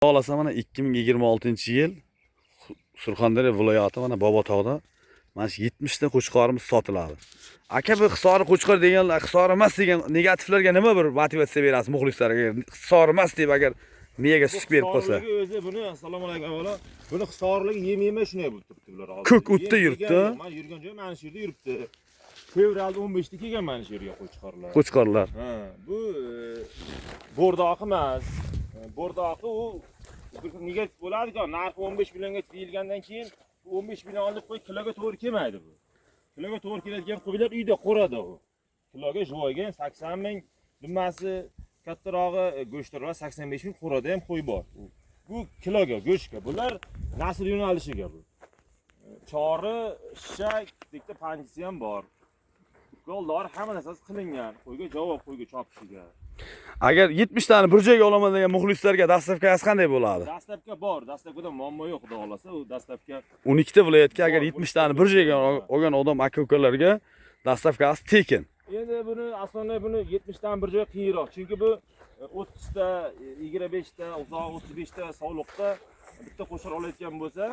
Xohlasa mana 2026-yil Surxondaryo viloyati mana Bobotog'da mana shu 70 ta qo'chqorimiz sotiladi. Aka bu hisori qo'chqor deganlar, hisori emas degan negativlarga nima bir motivatsiya berasiz muxlislarga? Hisori emas deb agar miyaga suk berib qolsa. O'zi buni assalomu alaykum avvalo. Buni hisorlik yem-yemay shunday bo'lib turibdi bular hozir. Ko'k o'tda yuribdi. Men yurgan joy mana shu yerda yuribdi. Fevralda 15 ta kelgan mana shu yerga qo'chqorlar. Qo'chqorlar. Ha, bu bordoqi emas. Bordoqi u negativ bo'ladi-ku, narxi 15 millionga deyilgandan keyin 15 million olib qo'y, kiloga to'g'ri kelmaydi bu. Kiloga to'g'ri keladigan qo'ylar uyda qo'radi u. Kiloga joyga 80 ming, nimasi kattarog'i go'shtlar 85 ming qo'rada ham qo'y bor. Bu kiloga go'shtga, bular nasl yo'nalishiga bu. Chori, shishak, bitta panjisi ham bor. Yo'llar hamma narsasi qilingan. Qo'yga javob, qo'yga chopishiga. Agar 70 tani bir joyga olaman degan muxlislarga dastavkasi qanday bo'ladi? Dastavka bor, dastavkada muammo yo'q, xudo xolasa, u dastavka 12 ta viloyatga agar 70 tani bir joyga olgan odam aka-ukalarga dastavkasi tekin. Endi buni aslida buni 70 dan bir joy qiyinroq, chunki bu 30 ta, 25 ta, uzoq 35 ta sog'liqda bitta qo'shar olayotgan bo'lsa,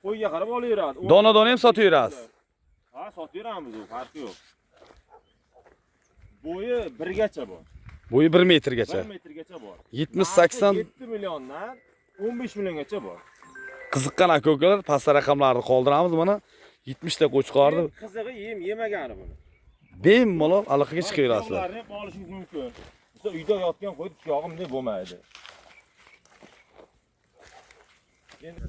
qo'yga qarab olaveradi. Dona-dona ham sotaverasiz. Ha, sotaveramiz, u farqi yo'q. Bo'yi 1 gacha bor. Bo'yi 1 metrgacha. 1 metrgacha bor. 70-80 7 milliondan 15 milliongacha bor. Qiziqqan aka-ukalar pastda raqamlarni qoldiramiz mana 70 ta qo'chqorni Qizig'i yemagani buni. bemalol aloqaga chiqaverasizlar. Ularni ham olishingiz mumkin. Bizda uyda yotgan qo'y tuyog'im deb bo'lmaydi. Endi